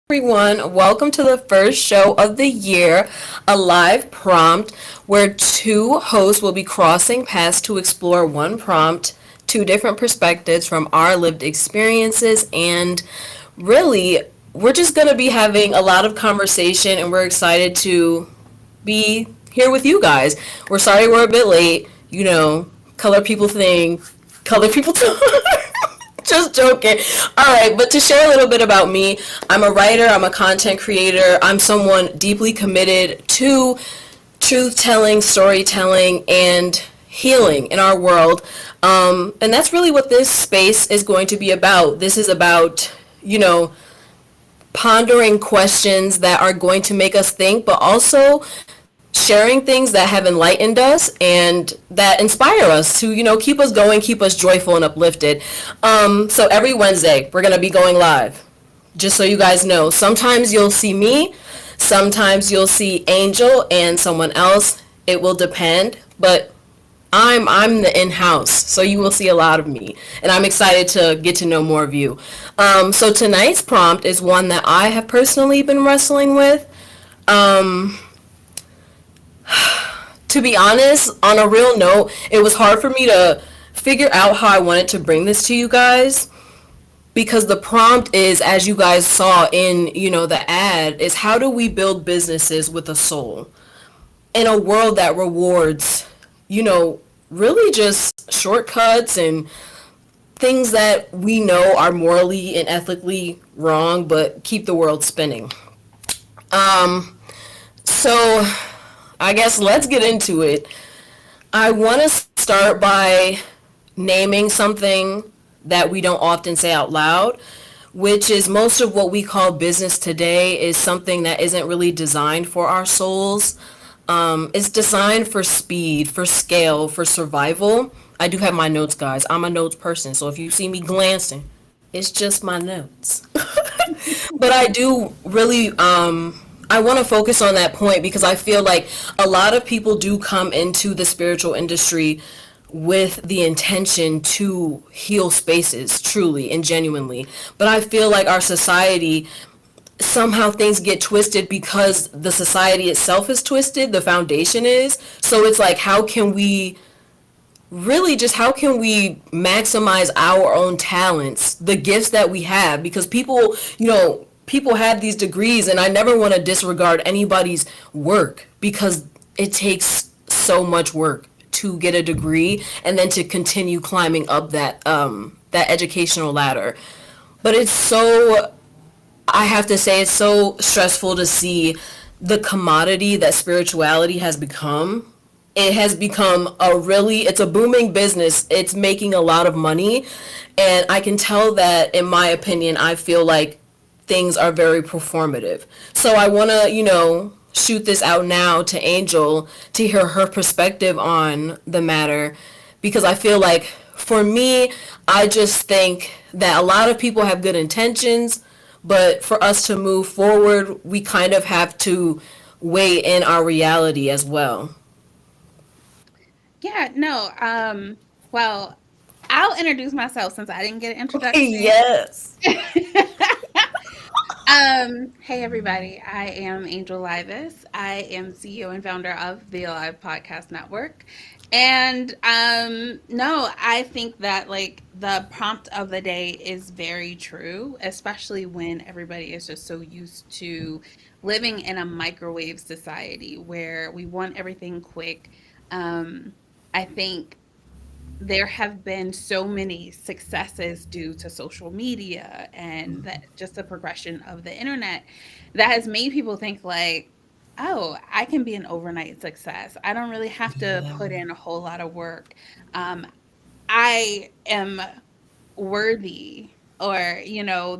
everyone. Welcome to the first show of the year, a live prompt where two hosts will be crossing paths to explore one prompt, two different perspectives from our lived experiences, and really, we're just going to be having a lot of conversation and we're excited to be here with you guys. We're sorry we're a bit late, color people thing, color people talk. Just joking. All right, but to share a little bit about me, I'm a writer, I'm a content creator, I'm someone deeply committed to truth telling, storytelling, and healing in our world. And that's really what this space is going to be about. This is about, pondering questions that are going to make us think, but also sharing things that have enlightened us and that inspire us to, keep us going, keep us joyful and uplifted. So every Wednesday, we're going to be going live. Just so you guys know, sometimes you'll see me, sometimes you'll see Angel and someone else. It will depend, but I'm the in-house, so you will see a lot of me, and I'm excited to get to know more of you. So tonight's prompt is one that I have personally been wrestling with. Um, to be honest, on a real note, it was hard for me to figure out how I wanted to bring this to you guys because the prompt is, as you guys saw in, the ad, is how do we build businesses with a soul in a world that rewards, really just shortcuts and things that we know are morally and ethically wrong but keep the world spinning. Um, so I guess let's get into it. I want to start by naming something that we don't often say out loud, which is most of what we call business today is something that isn't really designed for our souls. It's designed for speed, for scale, for survival. I do have my notes, guys. I'm a notes person, so if you see me glancing, it's just my notes. But I do really I want to focus on that point because I feel like a lot of people do come into the spiritual industry with the intention to heal spaces truly and genuinely. But I feel like our society, somehow things get twisted because the society itself is twisted, the foundation is. So it's like, how can we maximize our own talents, the gifts that we have? Because people have these degrees, and I never want to disregard anybody's work because it takes so much work to get a degree and then to continue climbing up that educational ladder. But I have to say, it's so stressful to see the commodity that spirituality has become. It has become it's a booming business. It's making a lot of money. And I can tell that, in my opinion, I feel like things are very performative. So I want to, shoot this out now to Angel to hear her perspective on the matter because I feel like for me, I just think that a lot of people have good intentions, but for us to move forward, we kind of have to weigh in our reality as well. Yeah, no. Well, I'll introduce myself since I didn't get an introduction. Yes. Hey everybody, I am Angel Livis. I am CEO and founder of the Alive Podcast Network. And no, I think that like the prompt of the day is very true, especially when everybody is just so used to living in a microwave society where we want everything quick. I think there have been so many successes due to social media and that just the progression of the internet that has made people think like, oh, I can be an overnight success. I don't really have to Yeah. put in a whole lot of work. um, I am worthy, or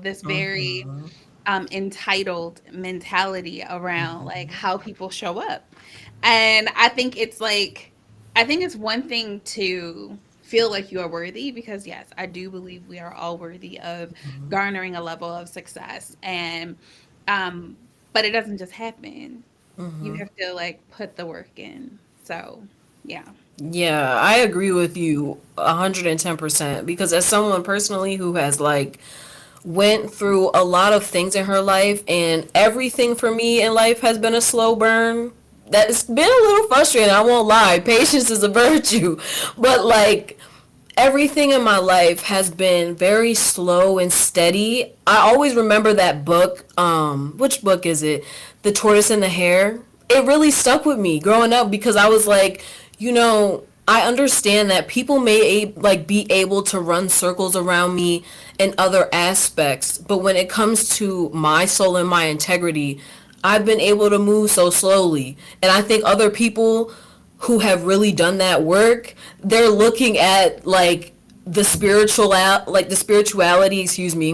this very Mm-hmm. entitled mentality around like how people show up. And I think it's one thing to feel like you are worthy, because yes, I do believe we are all worthy of garnering a level of success. And um but it doesn't just happen. You Mm-hmm. have to like put the work in. So, yeah. Yeah, I agree with you 110% because as someone personally who has like went through a lot of things in her life, and everything for me in life has been a slow burn. That's been a little frustrating, I won't lie. Patience is a virtue. But like, everything in my life has been very slow and steady. I always remember that book. Which book is it? The Tortoise and the Hare. It really stuck with me growing up because I was like, I understand that people may like be able to run circles around me in other aspects, but when it comes to my soul and my integrity, I've been able to move so slowly. And I think other people who have really done that work, they're looking at like the spirituality, excuse me,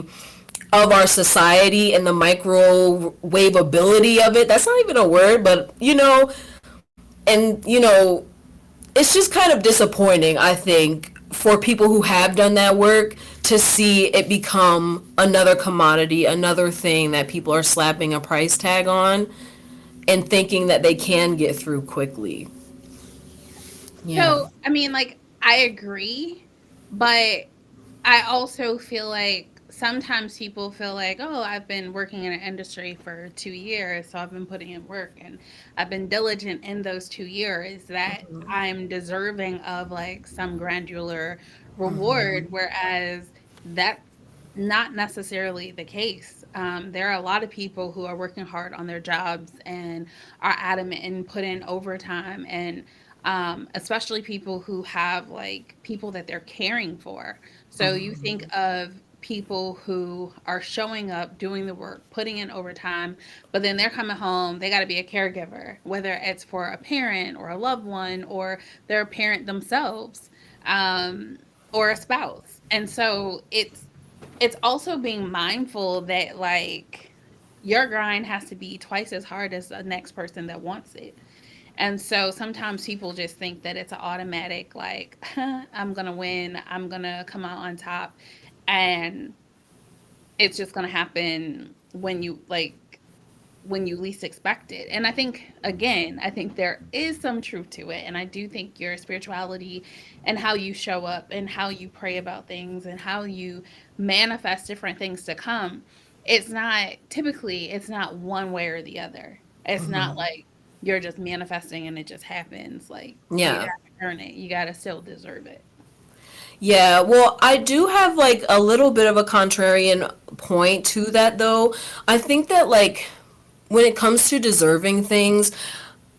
of our society and the microwave ability of it. That's not even a word, but and it's just kind of disappointing, I think, for people who have done that work to see it become another commodity, another thing that people are slapping a price tag on and thinking that they can get through quickly. Yeah. So, I mean, like, I agree, but I also feel like sometimes people feel like, oh, I've been working in an industry for 2 years, so I've been putting in work and I've been diligent in those 2 years that I'm deserving of like some granular reward, whereas that's not necessarily the case. There are a lot of people who are working hard on their jobs and are adamant and put in overtime, and especially people who have like people that they're caring for. So you think of people who are showing up, doing the work, putting in overtime, but then they're coming home, they got to be a caregiver, whether it's for a parent or a loved one or they're a parent themselves, um, or a spouse. And so it's also being mindful that like your grind has to be twice as hard as the next person that wants it. And so sometimes people just think that it's an automatic, like, I'm going to win, I'm going to come out on top. And it's just going to happen when you least expect it. And I think, again, I think there is some truth to it. And I do think your spirituality and how you show up and how you pray about things and how you manifest different things to come, it's not one way or the other. It's not like you're just manifesting and it just happens. Like, you got Yeah. to earn it, you got to still deserve it. Yeah, well, I do have like a little bit of a contrarian point to that though. I think that like when it comes to deserving things,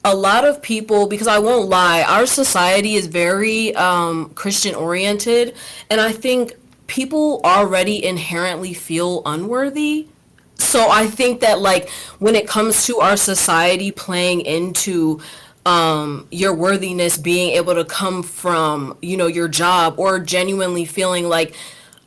a lot of people, because I won't lie, our society is very Christian oriented, and I think people already inherently feel unworthy. So I think that like when it comes to our society playing into your worthiness being able to come from your job, or genuinely feeling like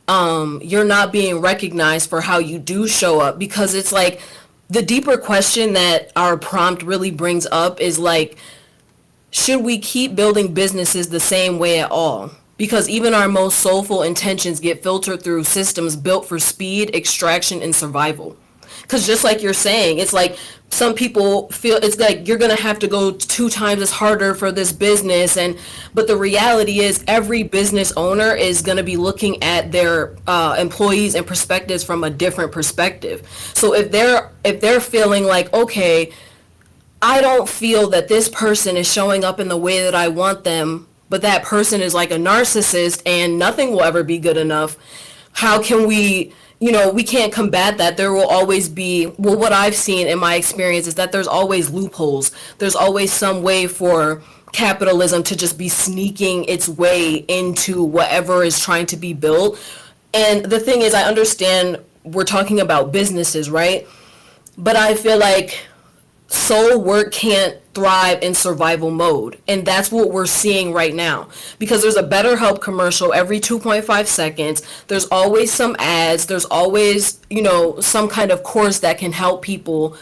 you're not being recognized for how you do show up, because it's like the deeper question that our prompt really brings up is like, should we keep building businesses the same way at all? Because even our most soulful intentions get filtered through systems built for speed, extraction, and survival. Because just like you're saying, it's like some people feel it's like you're gonna have to go 2 times as harder for this business, and but the reality is every business owner is gonna be looking at their employees and perspectives from a different perspective. So if they're feeling like, okay, I don't feel that this person is showing up in the way that I want them, but that person is like a narcissist and nothing will ever be good enough. How can we can't combat that. There will always be, well, what I've seen in my experience is that there's always loopholes. There's always some way for capitalism to just be sneaking its way into whatever is trying to be built. And the thing is, I understand we're talking about businesses, right? But I feel like soul work can't thrive in survival mode, and that's what we're seeing right now, because there's a BetterHelp commercial every 2.5 seconds. There's always some ads. There's always some kind of course that can help people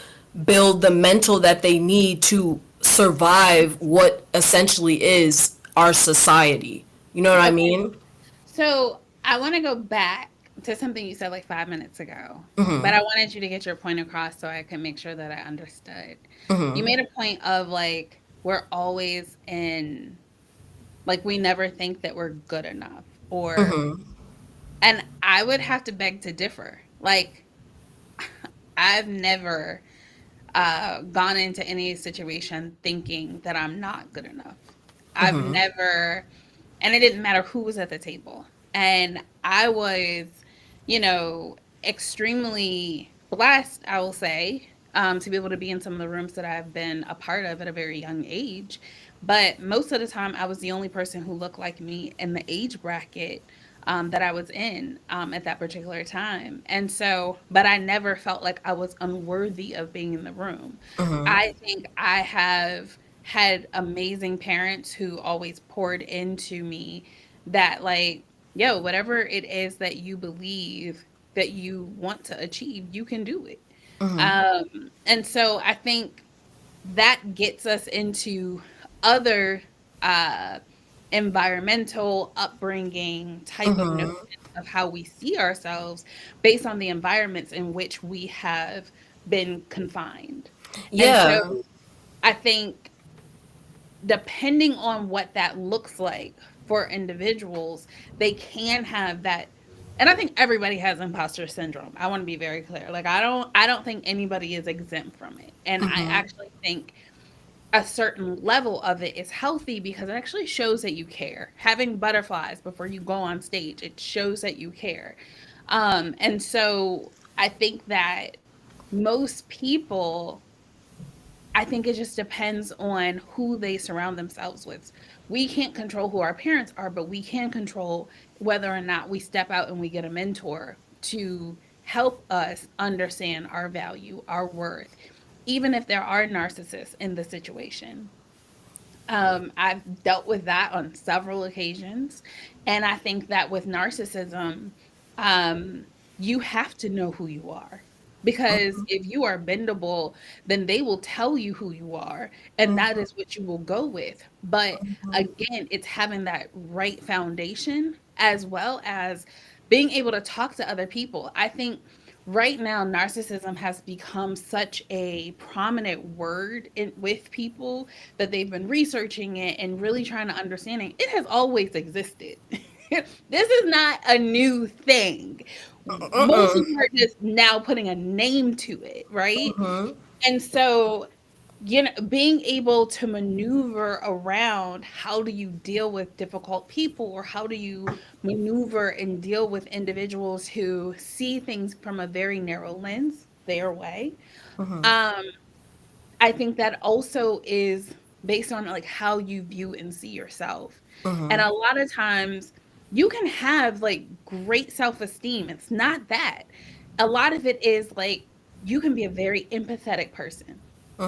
build the mental that they need to survive what essentially is our society. You know what I Okay. mean? So I want to go back to something you said like 5 minutes ago, but I wanted you to get your point across so I can make sure that I understood. You made a point of like, we're always in, like, we never think that we're good enough, or, and I would have to beg to differ. Like, I've never gone into any situation thinking that I'm not good enough. I've never, and it didn't matter who was at the table. And I was, extremely blessed, I will say, to be able to be in some of the rooms that I've been a part of at a very young age. But most of the time, I was the only person who looked like me in the age bracket that I was in at that particular time. And so, but I never felt like I was unworthy of being in the room. I think I have had amazing parents who always poured into me that, like, yo, whatever it is that you believe that you want to achieve, you can do it. And so I think that gets us into other uh, environmental upbringing type of notions of how we see ourselves based on the environments in which we have been confined. And so Yeah. I think depending on what that looks like for individuals, they can have that. And I think everybody has imposter syndrome. I want to be very clear. Like, I don't think anybody is exempt from it. And I actually think a certain level of it is healthy because it actually shows that you care. Having butterflies before you go on stage, it shows that you care. And so I think that most people, I think it just depends on who they surround themselves with. We can't control who our parents are, but we can control whether or not we step out and we get a mentor to help us understand our value, our worth, even if there are narcissists in the situation. I've dealt with that on several occasions. And I think that with narcissism, um, you have to know who you are. Because if you are bendable, then they will tell you who you are, and that is what you will go with. But again, it's having that right foundation as well as being able to talk to other people. I think right now narcissism has become such a prominent word with people that they've been researching it and really trying to understand it. It has always existed. This is not a new thing. Most Mm-mm. people are just now putting a name to it, right? And so, being able to maneuver around how do you deal with difficult people, or how do you maneuver and deal with individuals who see things from a very narrow lens, their way. Um, I think that also is based on like how you view and see yourself. And a lot of times you can have like great self-esteem. It's not that. A lot of it is like you can be a very empathetic person.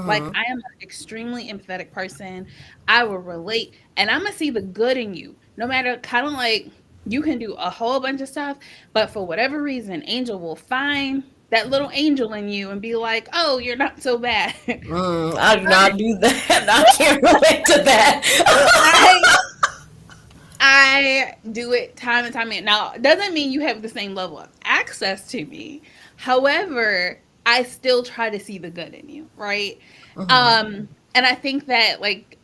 Like, I am an extremely empathetic person. I will relate and I'm gonna see the good in you. No matter, kind of like, you can do a whole bunch of stuff, but for whatever reason, Angel will find that little angel in you and be like, "Oh, you're not so bad." I do not do that. I can't relate to that. I I do it time and time again. Now, it doesn't mean you have the same level of access to me. However, I still try to see the good in you, right? And I think that, like,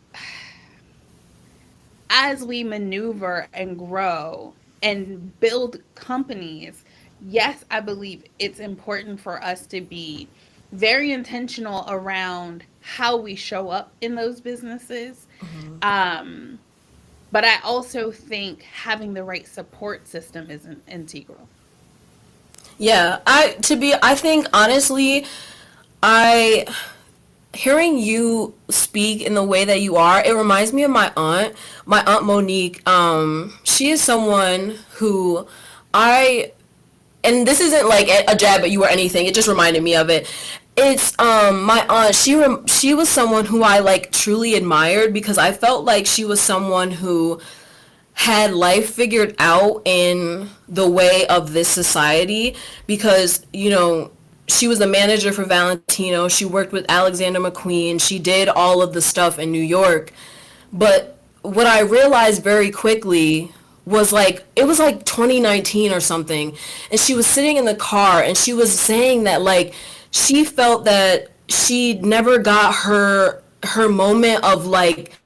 as we maneuver and grow and build companies, yes, I believe it's important for us to be very intentional around how we show up in those businesses. Um, but I also think having the right support system is integral. Yeah, I think honestly, I hearing you speak in the way that you are, it reminds me of my aunt Monique. She is someone who I and this isn't like a jab at you or anything. It just reminded me of it. It's my aunt. She was someone who I like truly admired because I felt like she was someone who had life figured out in the way of this society because she was the manager for Valentino. She worked with Alexander McQueen. She did all of the stuff in New York. But what I realized very quickly was like it was like 2019 or something, and she was sitting in the car and she was saying that like she felt that she never got her moment of like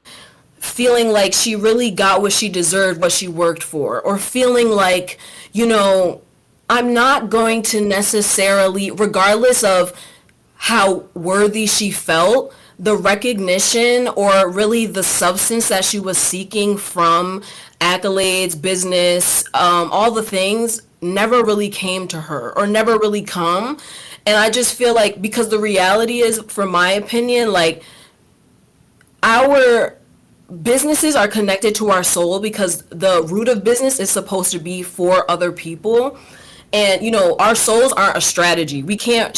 feeling like she really got what she deserved, what she worked for, or feeling like, you know, I'm not going to necessarily, regardless of how worthy she felt, the recognition or really the substance that she was seeking from accolades, business, all the things never really came to her or never really come. And I just feel like, because the reality is, from my opinion, like, our businesses are connected to our soul because the root of business is supposed to be for other people. And our souls aren't a strategy. We can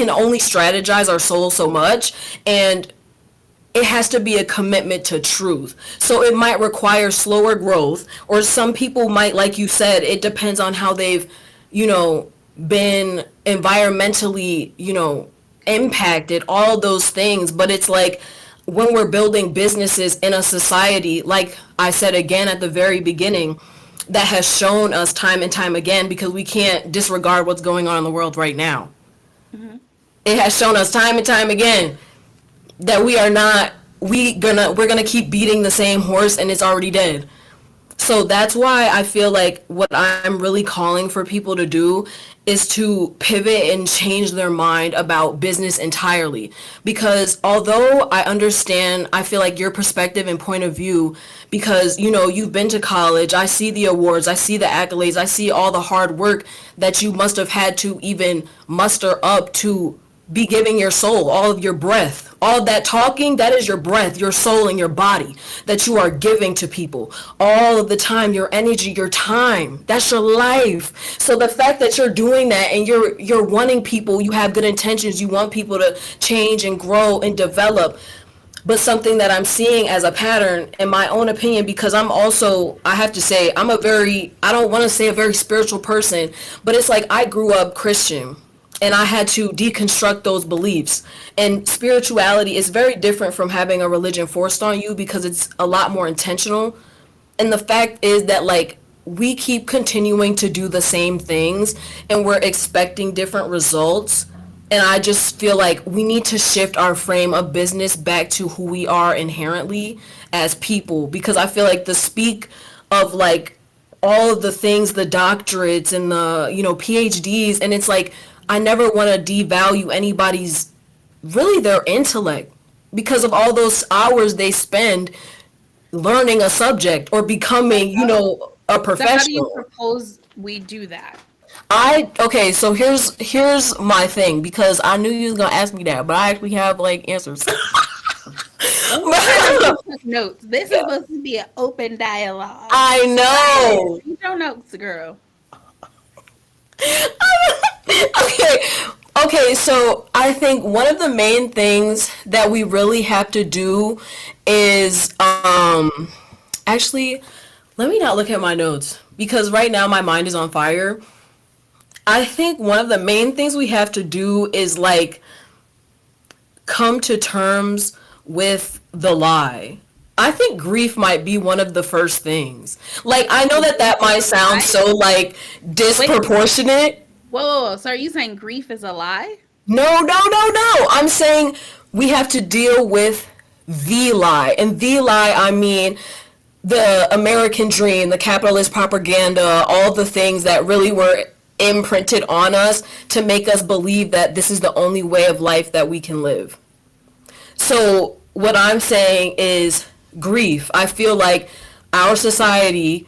only strategize our soul so much, and it has to be a commitment to truth. So it might require slower growth, or some people might, like you said, it depends on how they've, you know, been environmentally, impacted, all those things. But it's like, when we're building businesses in a society, like I said again at the very beginning, that has shown us time and time again, because we can't disregard what's going on in the world right now. Hmm. It has shown us time and time again that we are not we're gonna keep beating the same horse, and it's already dead. So that's why I feel like what I'm really calling for people to do is to pivot and change their mind about business entirely. Because although I understand, I feel like your perspective and point of view, because you've been to college, I see the awards, I see the accolades, I see all the hard work that you must have had to even muster up to be giving your soul, all of your breath, all of that talking, that is your breath, your soul, and your body that you are giving to people all of the time, your energy, your time, that's your life. So the fact that you're doing that, and you're wanting people, you have good intentions, you want people to change and grow and develop. But something that I'm seeing as a pattern, in my own opinion, because I'm also, I have to say, I'm a very, I don't want to say a very spiritual person, but it's like, I grew up Christian, and I had to deconstruct those beliefs. And spirituality is very different from having a religion forced on you, because it's a lot more intentional. And the fact is that, like, we keep continuing to do the same things, and we're expecting different results. And I just feel like we need to shift our frame of business back to who we are inherently as people, because I feel like the speak of, like, all of the things, the doctorates and the PhDs, and it's like, I never want to devalue anybody's, really, their intellect, because of all those hours they spend learning a subject or becoming, a So how do you professional. propose we do that? I Okay, so here's my thing, because I knew you was gonna ask me that, but I actually have, like, answers. Don't pretend like you took notes. This is supposed to be an open dialogue. I Go ahead. know. Read your notes, girl. Okay. Okay, so I think one of the main things that we really have to do is, actually, let me not look at my notes, because right now my mind is on fire. I think one of the main things we have to do is, like, come to terms with the lie. I think grief might be one of the first things. Like, I know that Grief that is might a sound lie? so, like, Wait. disproportionate. Whoa, whoa, whoa. So are you saying grief is a lie? No, no, no, no. I'm saying we have to deal with the lie. And the lie, I mean the American dream, the capitalist propaganda, all the things that really were imprinted on us to make us believe that this is the only way of life that we can live. So, what I'm saying is grief. I feel like our society,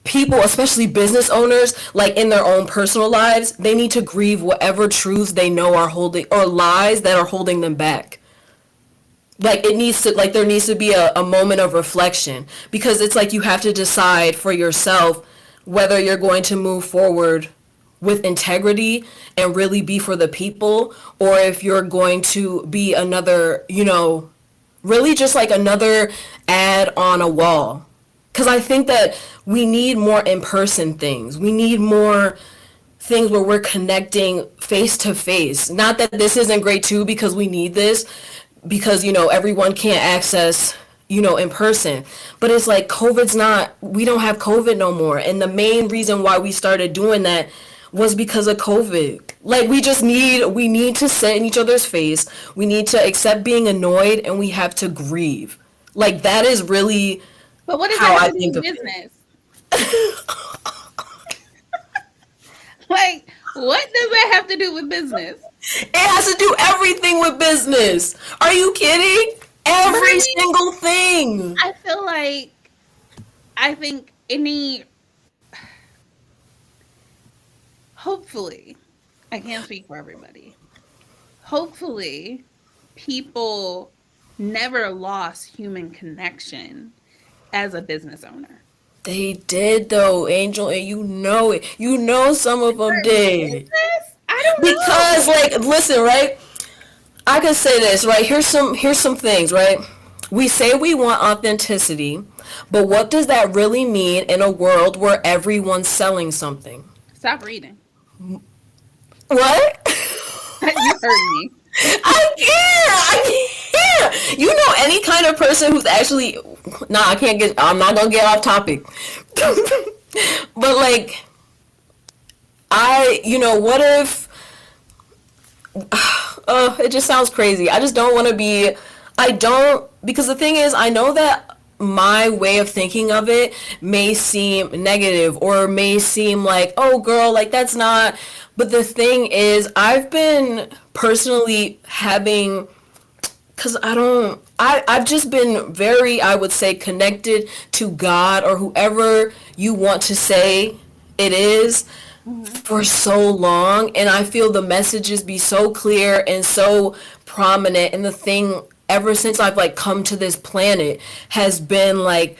people, especially business owners, like, in their own personal lives, they need to grieve whatever truths they know are holding, or lies that are holding them back. Like, it needs to, like, there needs to be a moment of reflection, because it's like, you have to decide for yourself whether you're going to move forward with integrity and really be for the people, or if you're going to be another, really just like another ad on a wall. Because I think that we need more in-person things. We need more things where we're connecting face to face. Not that this isn't great too, because we need this, because everyone can't access in person. But it's like, COVID's not, we don't have COVID no more, and the main reason why we started doing that was because of COVID. Like, we need to sit in each other's face, we need to accept being annoyed, and we have to grieve. Like, that is really But what does that how have I to do think with of it. business? Like, what does that have to do with business? It has to do everything with business. Are you kidding? But I Every mean, single thing. I feel like I think any hopefully, I can't speak for everybody. Hopefully, people never lost human connection as a business owner. They did though, Angel, and you know it. You know some of them For did. business? I don't Because know. like listen, right? I can say this, right? Here's some things, right? We say we want authenticity, but what does that really mean in a world where everyone's selling something? Stop reading. What? You heard me. I can't. I can't. You know any kind of person who's actually nah, I can't get I'm not gonna get off topic. But like what if it just sounds crazy. I just don't want to be. I don't because the thing is, I know that my way of thinking of it may seem negative or may seem like, oh, girl, like that's not. But the thing is, I've been personally having because I don't. I've just been very, I would say, connected to God or whoever you want to say it is Mhm. for so long, and I feel the messages be so clear and so prominent, and the thing ever since I've like come to this planet has been like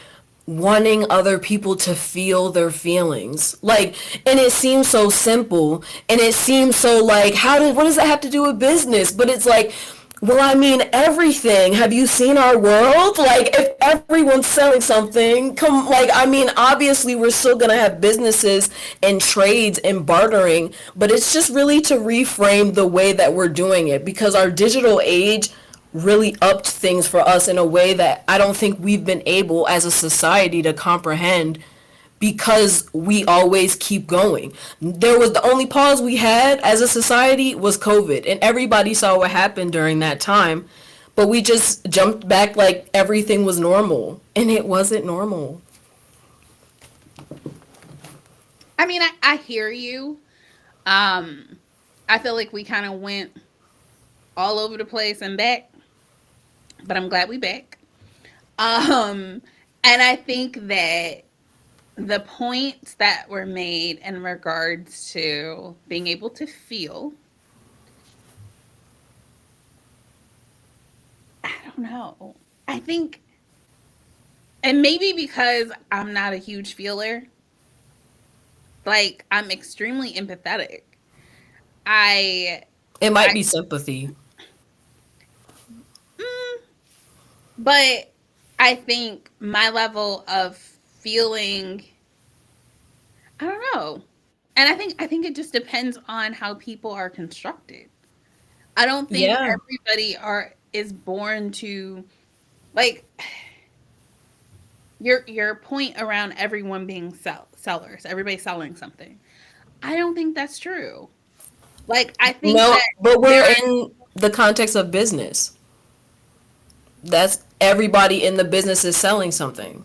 wanting other people to feel their feelings, like, and it seems so simple and it seems so like what does that have to do with business, but it's like, well, I mean, everything. Have you seen our world? Like, if everyone's selling something, come, like, I mean, obviously, we're still gonna have businesses and trades and bartering, but it's just really to reframe the way that we're doing it because our digital age really upped things for us in a way that I don't think we've been able as a society to comprehend because we always keep going. There was the only pause we had as a society was COVID, and everybody saw what happened during that time. But we just jumped back like everything was normal, and it wasn't normal. I mean, I hear you. Um, I feel like we kind of went all over the place and back, but I'm glad we back. Um, and I think that the points that were made in regards to being able to feel, I don't know. I think, and maybe because I'm not a huge feeler, like I'm extremely empathetic. I, It might I, be sympathy. mm, but I think my level of feeling, I don't know. And I think it just depends on how people are constructed. I don't think Yeah. everybody are is born to like your point around everyone being sellers, everybody selling something. I don't think that's true. Like I think No, that but there we're are in the context of business. That's everybody in the business is selling something.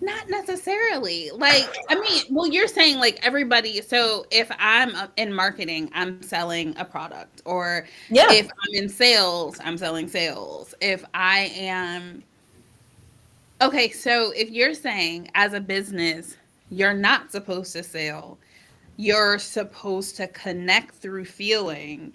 not necessarily. Like I mean, well you're saying like everybody, so if I'm in marketing, I'm selling a product, or Yeah. if I'm in sales, I'm selling sales. If I am Okay, so if you're saying as a business, you're not supposed to sell, you're supposed to connect through feeling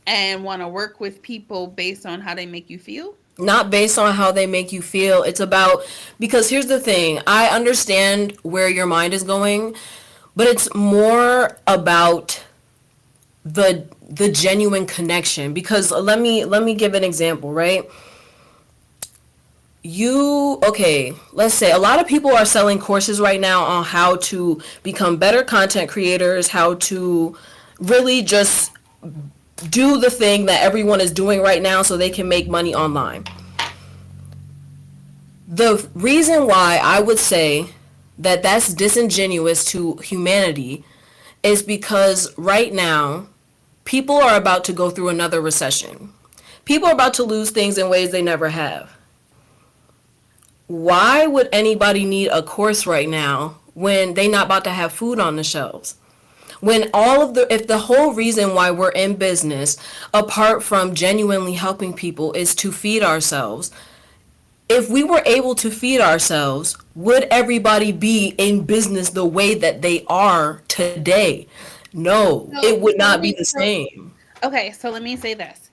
and want to work with people based on how they make you feel. Not based on how they make you feel. It's about, because here's the thing. I understand where your mind is going, but it's more about the genuine connection, because let me give an example, right? Okay, let's say a lot of people are selling courses right now on how to become better content creators, how to really just do the thing that everyone is doing right now so they can make money online. The reason why I would say that that's disingenuous to humanity is because right now people are about to go through another recession. People are about to lose things in ways they never have. Why would anybody need a course right now when they not about to have food on the shelves? When all of the, if the whole reason why we're in business, apart from genuinely helping people, is to feed ourselves, if we were able to feed ourselves, would everybody be in business the way that they are today? No, it So, would so not let be me, the so, same. okay, so let me say this.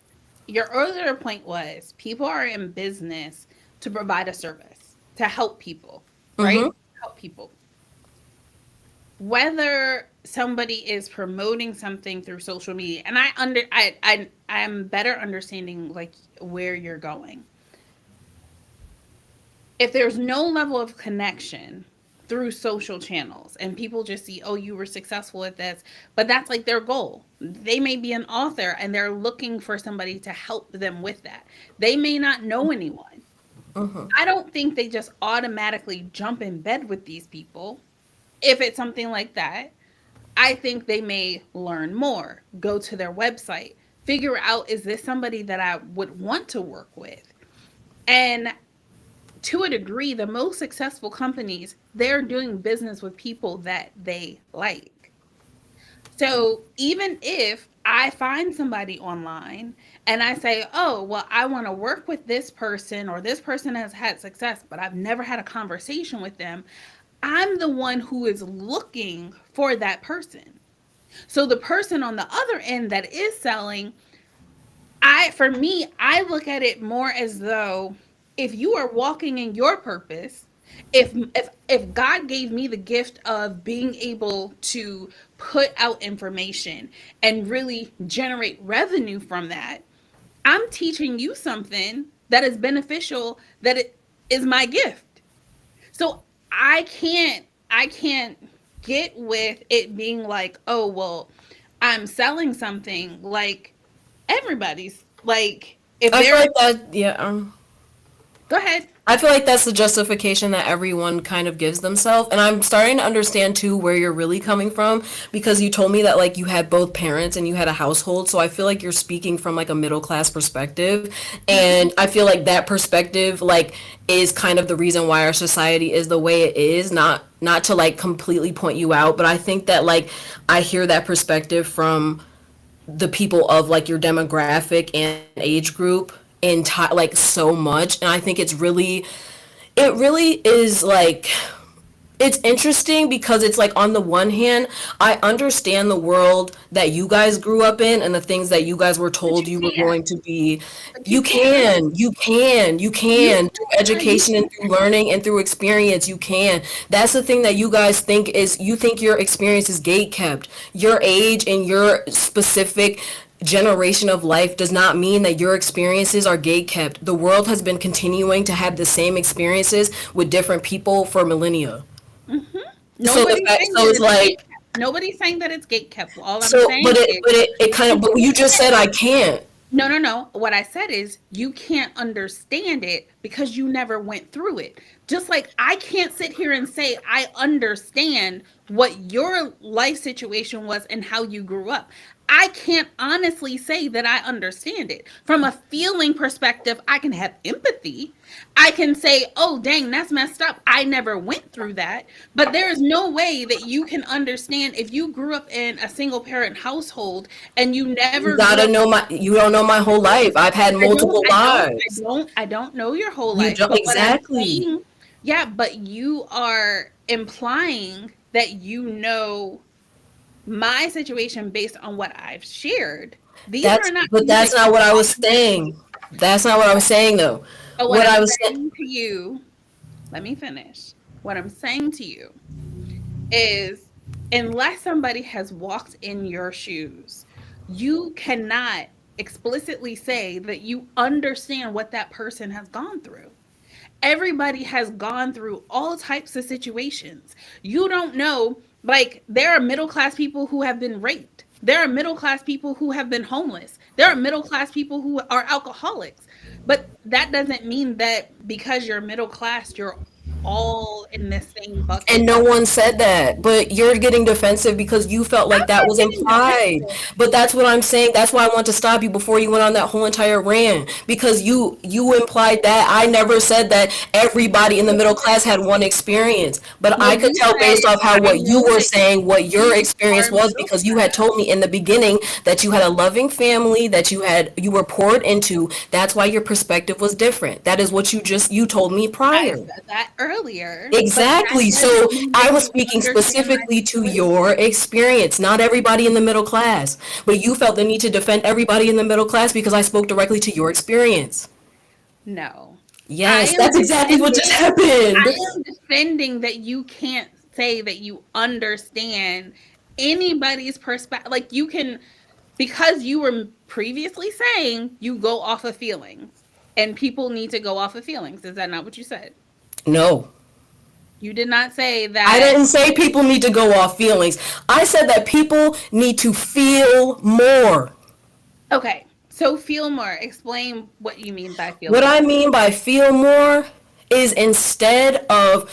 Your earlier point was people are in business to provide a service, to help people, right? Help people. Whether somebody is promoting something through social media, and I'm better understanding like where you're going. If there's no level of connection through social channels and people just see, oh, you were successful at this, but that's like their goal. They may be an author and they're looking for somebody to help them with that. They may not know anyone. I don't think they just automatically jump in bed with these people if it's something like that. I think they may learn more, go to their website, figure out, is this somebody that I would want to work with? And to a degree, the most successful companies, they're doing business with people that they like. So even if I find somebody online and I say, oh, well, I want to work with this person or this person has had success, but I've never had a conversation with them, I'm the one who is looking for that person. So the person on the other end that is selling, for me, I look at it more as though if you are walking in your purpose, if God gave me the gift of being able to put out information and really generate revenue from that, I'm teaching you something that is beneficial, that it is my gift. So I can't get with it being like, oh, well, I'm selling something like everybody's like if I feel they're like that, yeah. go ahead. I feel like that's the justification that everyone kind of gives themselves. And I'm starting to understand too where you're really coming from, because you told me that like you had both parents and you had a household. So I feel like you're speaking from like a middle class perspective. And I feel like that perspective like is kind of the reason why our society is the way it is. Not to like completely point you out, but I think that like I hear that perspective from the people of like your demographic and age group like so much. And I think it really is like it's interesting because it's like on the one hand, I understand the world that you guys grew up in and the things that you guys were But told you you were can't. going to be. But you You can't. can, you can, you You can through can't. You education and through learning and through experience. You can. That's the thing that you guys think is, you think your experience is gate kept. Your age and your specific generation of life does not mean that your experiences are gate kept. The world has been continuing to have the same experiences with different people for millennia. hmm So the Nobody's fact, saying so that it's it's like, gate kept. Nobody's saying that it's gate kept. All I'm so, saying is it kind of, you but you just said can't. I can't. No, no, no. What I said is you can't understand it because you never went through it. Just like I can't sit here and say I understand what your life situation was and how you grew up. I can't honestly say that I understand it. From a feeling perspective, I can have empathy. I can say, oh, dang, that's messed up. I never went through that. But there is no way that you can understand if you grew up in a single parent household and you You never grew gotta up. know you don't know my whole life. I've had I don't, multiple I don't, I lives. don't, I don't know your whole You life. don't, But what I'm exactly. saying, yeah, but you are implying that you know my situation based on what I've shared. These are not But things that that's not you what I was automatically. saying. That's not what I was saying though. But what What I'm I was saying, saying to you, let me finish. What I'm saying to you is unless somebody has walked in your shoes, you cannot explicitly say that you understand what that person has gone through. Everybody has gone through all types of situations. You don't know, like, there are middle class people who have been raped. There are middle class people who have been homeless. There are middle class people who are alcoholics. But that doesn't mean that because you're middle class, you're all in the same And bucket. no one said that, but you're getting defensive because you felt I'm like that not was getting implied. defensive. But that's what I'm saying. That's why I want to stop you before you went on that whole entire rant, because you implied that. I never said that everybody in the middle class had one experience, but Well, I could you tell said, based off how I what you know were that saying what your you experience are was, middle because you had class. told me in the beginning that you had a loving family, that you were poured into. That's why your perspective was different. That is what you told me I prior. said that earlier, but that Exactly. doesn't So mean I that was you speaking understand my specifically to your situation. experience, not everybody in the middle class. But you felt the need to defend everybody in the middle class because I spoke directly to your experience. No. I Yes, am that's exactly what just defending happened. I am defending that you can't say that you understand anybody's perspective. Like you can, because you were previously saying you go off of feelings and people need to go off of feelings. Is that not what you said? No. You did not say I that. didn't say people need to go off feelings. I said that people need to feel more. Okay, so feel more. Explain what you mean by feel What I more. mean by feel more is instead of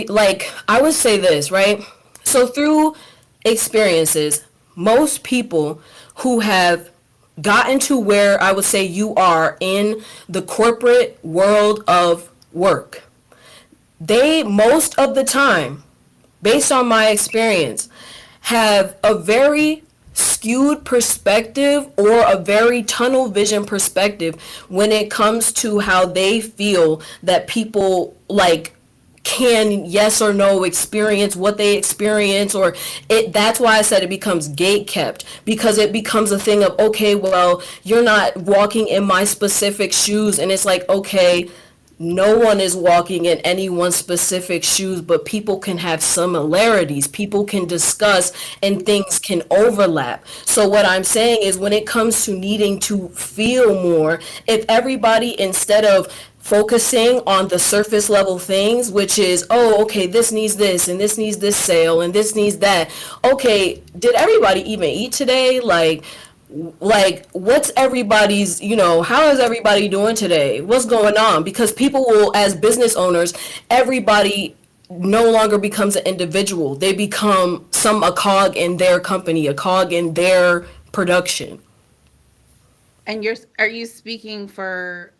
like I would say this, right? So through experiences, most people who have gotten to where I would say you are in the corporate world of work, they most of the time, based on my experience, have a very skewed perspective or a very tunnel vision perspective when it comes to how they feel that people like can yes or no experience what they experience, or it that's why I said it becomes gate kept, because it becomes a thing of, okay, well, you're not walking in my specific shoes, and it's like, okay, no one is walking in anyone's specific shoes, but people can have similarities. People can discuss and things can overlap. So, what I'm saying is, when it comes to needing to feel more, if everybody, instead of focusing on the surface level things, which is, oh, okay, this needs this, and this needs this sale, and this needs that. Okay, did everybody even eat today? Like what's everybody's, how is everybody doing today, what's going on, because people will, as business owners, everybody no longer becomes an individual, they become a cog in their company, a cog in their production. And are you speaking for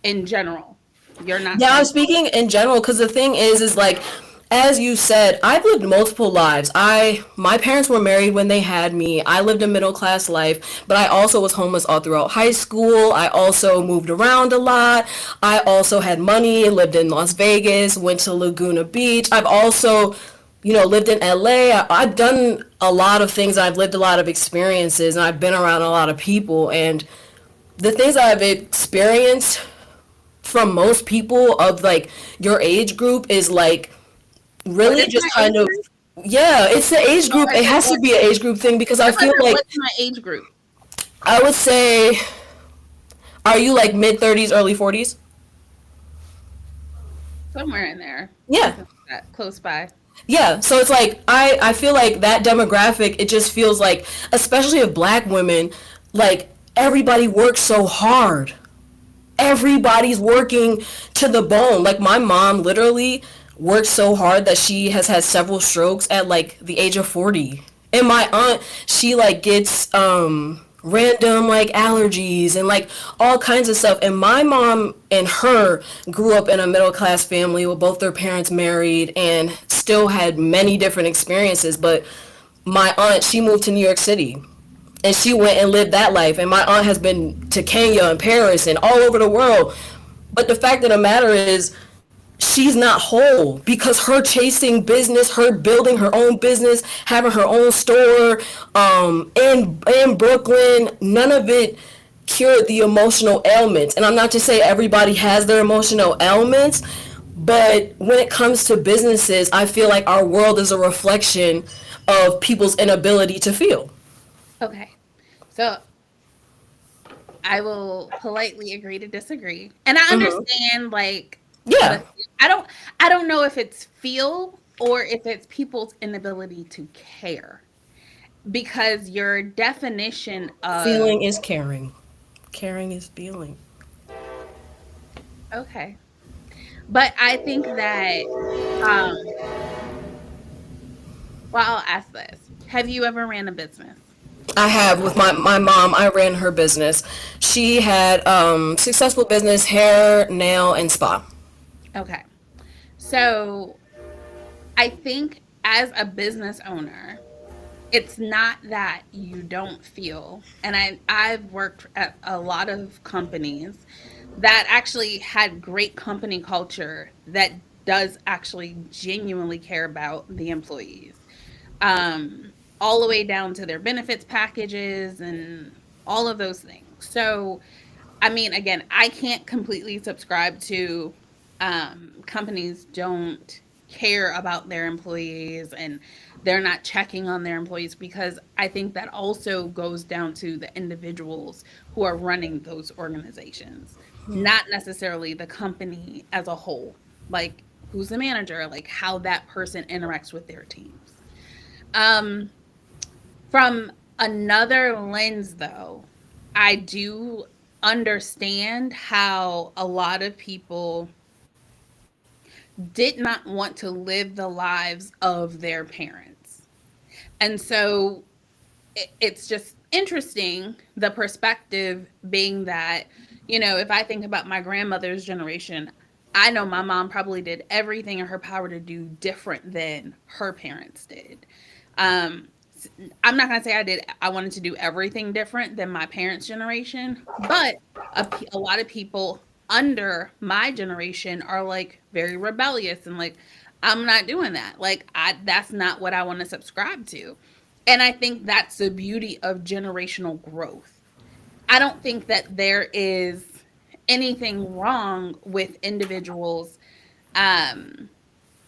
in general? You're not Yeah, I'm saying speaking in general because the thing is like, as you said, I've lived multiple lives. My parents were married when they had me. I lived a middle class life, but I also was homeless all throughout high school. I also moved around a lot. I also had money, lived in Las Vegas, went to Laguna Beach. I've also, lived in LA. I've done a lot of things. I've lived a lot of experiences, and I've been around a lot of people. And the things I've experienced from most people of like your age group is like what really is my just age kind of, group? yeah, it's the age No, group, I it said has to what? be an age group thing because I I feel said like, what's my age group? I would say, are you like mid 30s early 40s? Somewhere in there, Yeah. something like that, close by. Yeah, so it's like I feel like that demographic, it just feels like, especially of black women, like everybody works so hard, everybody's working to the bone. Like my mom literally worked so hard that she has had several strokes at like the age of 40. And my aunt, she like gets random like allergies and like all kinds of stuff. And my mom and her grew up in a middle class family with both their parents married and still had many different experiences. But my aunt, she moved to New York City and she went and lived that life, and my aunt has been to Kenya and Paris and all over the world. But the fact of the matter is, she's not whole because her chasing business, her building her own business, having her own store in Brooklyn, none of it cured the emotional ailments. And I'm not to say everybody has their emotional ailments, but when it comes to businesses, I feel like our world is a reflection of people's inability to feel. Okay, so I will politely agree to disagree, and I understand like Yeah. the. I don't. I don't know if it's feel or if it's people's inability to care because your definition of Feeling is caring. Caring is feeling. okay. But I think that, um, well, I'll ask this. Have you ever ran a business? I have with my mom. I ran her business. She had successful business, hair, nail, and spa. Okay. So I think as a business owner, it's not that you don't feel, and I've worked at a lot of companies that actually had great company culture that does actually genuinely care about the employees. All the way down to their benefits packages and all of those things. So, I mean, again, I can't completely subscribe to companies don't care about their employees and they're not checking on their employees, because I think that also goes down to the individuals who are running those organizations, not necessarily the company as a whole. Like, who's the manager, like how that person interacts with their teams. Um, from another lens, though, I do understand how a lot of people did not want to live the lives of their parents. And so it's just interesting, the perspective being that, if I think about my grandmother's generation, I know my mom probably did everything in her power to do different than her parents did. Um, I'm not going to say I wanted to do everything different than my parents' generation, but a lot of people under my generation are like very rebellious and like, I'm not doing that. Like, that's not what I want to subscribe to. And I think that's the beauty of generational growth. I don't think that there is anything wrong with individuals um,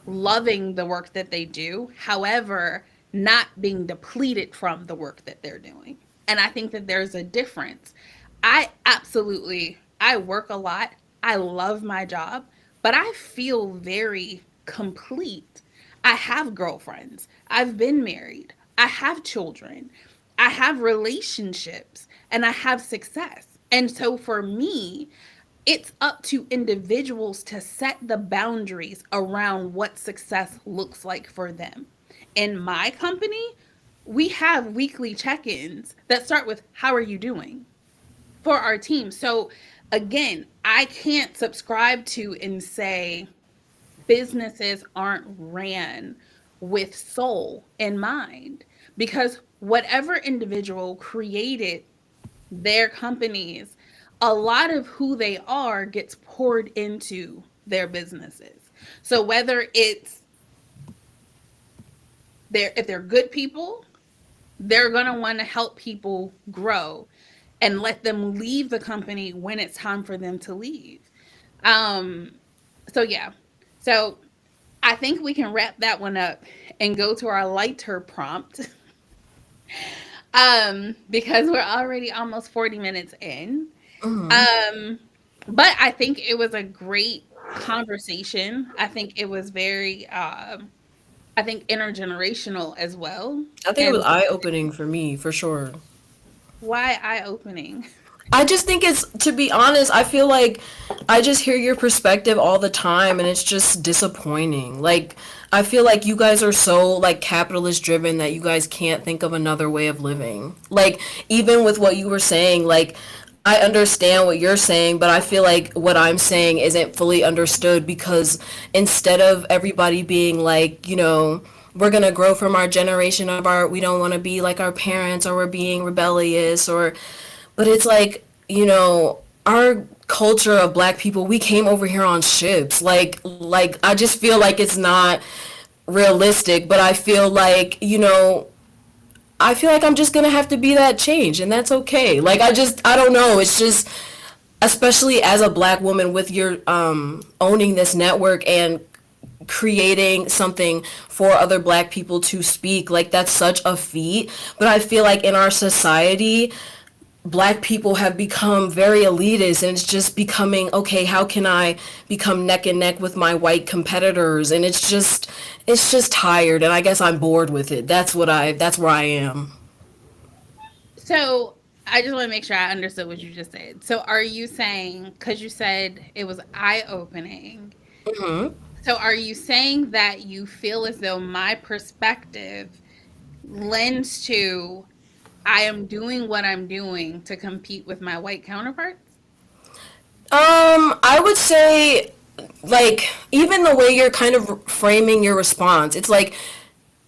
loving the work that they do. However, not being depleted from the work that they're doing. And I think that there's a difference. I work a lot. I love my job, but I feel very complete. I have girlfriends. I've been married. I have children. I have relationships and I have success. And so for me, it's up to individuals to set the boundaries around what success looks like for them. In my company, we have weekly check ins that start with, "How are you doing?" for our team. So, again, I can't subscribe to and say businesses aren't ran with soul in mind, because whatever individual created their companies, a lot of who they are gets poured into their businesses. So whether it's if they're good people, they're going to want to help people grow and let them leave the company when it's time for them to leave. Um so yeah. So I think we can wrap that one up and go to our lighter prompt. Because we're already almost 40 minutes in. Um, but I think it was a great conversation. I think it was very, I think intergenerational as well. I think it was And eye opening for me, for sure. why eye opening? I just think it's, to be honest, I feel like I just hear your perspective all the time and it's just disappointing. Like, I feel like you guys are so, like, capitalist driven that you guys can't think of another way of living. Like, even with what you were saying, like, I understand what you're saying, but I feel like what I'm saying isn't fully understood, because instead of everybody being like, we're gonna grow from our generation of our, we don't want to be like our parents, or we're being rebellious, or, but it's like, our culture of black people, we came over here on ships. Like I just feel like it's not realistic, but I feel like, I feel like I'm just gonna have to be that change, and that's okay. Like, I don't know. It's just, especially as a black woman, with your owning this network and creating something for other black people to speak, like, that's such a feat. But I feel like in our society, black people have become very elitist, and it's just becoming, okay, how can I become neck and neck with my white competitors? And it's just tired, and I guess I'm bored with it. That's where I am. So I just want to make sure I understood what you just said. So are you saying, because you said it was eye opening, Hmm. So are you saying that you feel as though my perspective lends to I am doing what I'm doing to compete with my white counterparts? I would say, like, even the way you're kind of framing your response, it's like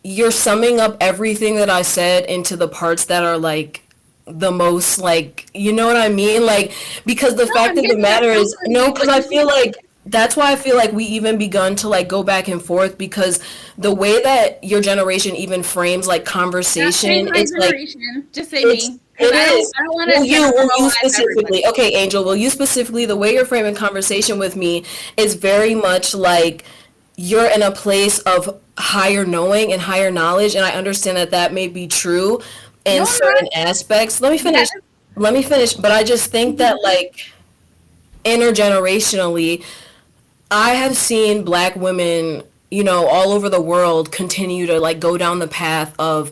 you're summing up everything that I said into the parts that are like the most, like, you know what I mean? Like, because the No, fact I'm of the getting a matter feel is, for no, you, because but I you feel like that's why I feel like we even begun to like go back and forth because the way that your generation even frames like not saying conversation, my it's like generation. Just say it's me, because it is. I don't want to Will you generalize everybody. specifically? Okay, Angel, will you specifically? The way you're framing conversation with me is very much like you're in a place of higher knowing and higher knowledge, and I understand that that may be true in No, I'm not. certain aspects. Let me That finish. Let me finish. But I just think that is, like intergenerationally, I have seen black women, all over the world continue to like go down the path of,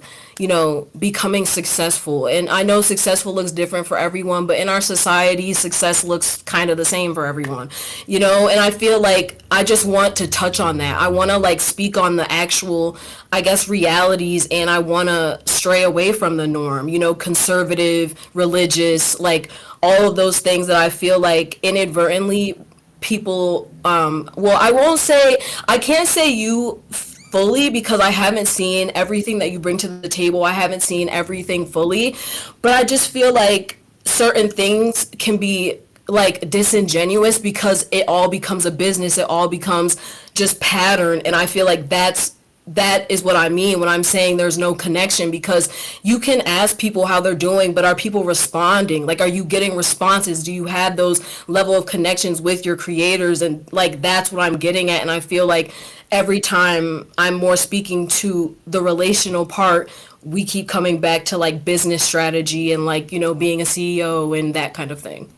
becoming successful. And I know successful looks different for everyone, but in our society, success looks kind of the same for everyone, and I feel like I just want to touch on that. I want to like speak on the actual, I guess, realities, and I want to stray away from the norm, conservative, religious, like all of those things that I feel like inadvertently people well, I won't say, I can't say you fully because I haven't seen everything that you bring to the table. I haven't seen everything fully, but I just feel like certain things can be like disingenuous because it all becomes a business, it all becomes just pattern, and I feel like that is what I mean when I'm saying there's no connection, because you can ask people how they're doing, but are people responding? Like, are you getting responses? Do you have those level of connections with your creators? And like, that's what I'm getting at. And I feel like every time I'm more speaking to the relational part, we keep coming back to like business strategy and like, being a CEO and that kind of thing.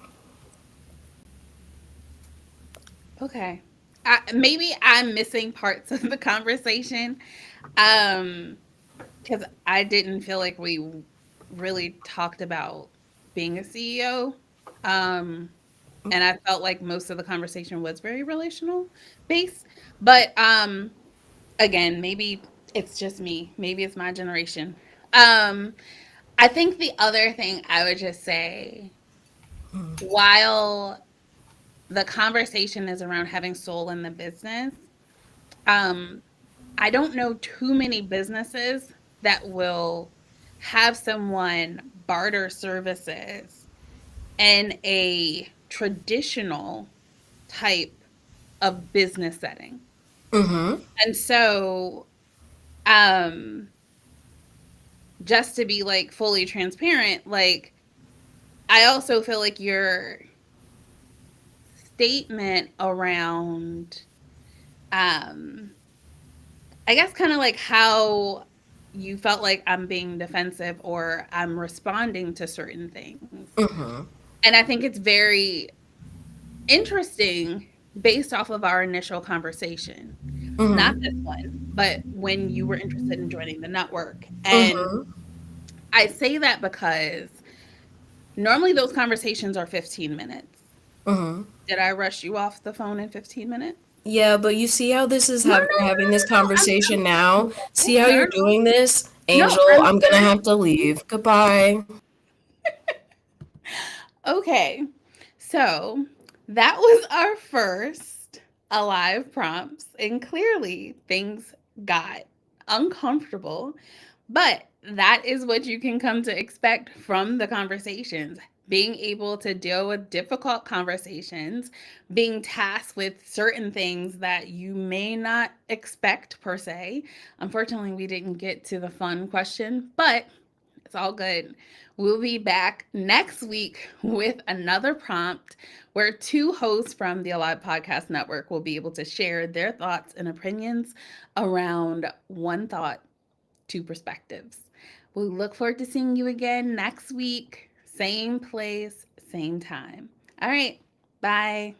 okay. Maybe I'm missing parts of the conversation. Um, because I didn't feel like we really talked about being a CEO. Um, and I felt like most of the conversation was very relational based. But again, maybe it's just me. Maybe it's my generation. Um, I think the other thing I would just say, while the conversation is around having soul in the business, um, I don't know too many businesses that will have someone barter services in a traditional type of business setting. And so, um, just to be like fully transparent, like I also feel like your statement around, um, I guess kind of like how you felt like I'm being defensive or I'm responding to certain things. And I think it's very interesting based off of our initial conversation. Not this one, but when you were interested in joining the network. And I say that because normally those conversations are 15 minutes. Did I rush you off the phone in 15 minutes? Yeah, but you see how this is No, no, we're having this no, no, no. conversation now? No, See how no, you're no. doing this? No, Angel, I'm I'm gonna have to trying. leave. Goodbye. Okay. So that was our first alive prompts, and clearly things got uncomfortable, but that is what you can come to expect from the conversations. Being able to deal with difficult conversations, being tasked with certain things that you may not expect per se. Unfortunately, we didn't get to the fun question, but it's all good. We'll be back next week with another prompt where two hosts from the Alive Podcast Network will be able to share their thoughts and opinions around one thought, two perspectives. We look forward to seeing you again next week. Same place, same time. All right. Bye.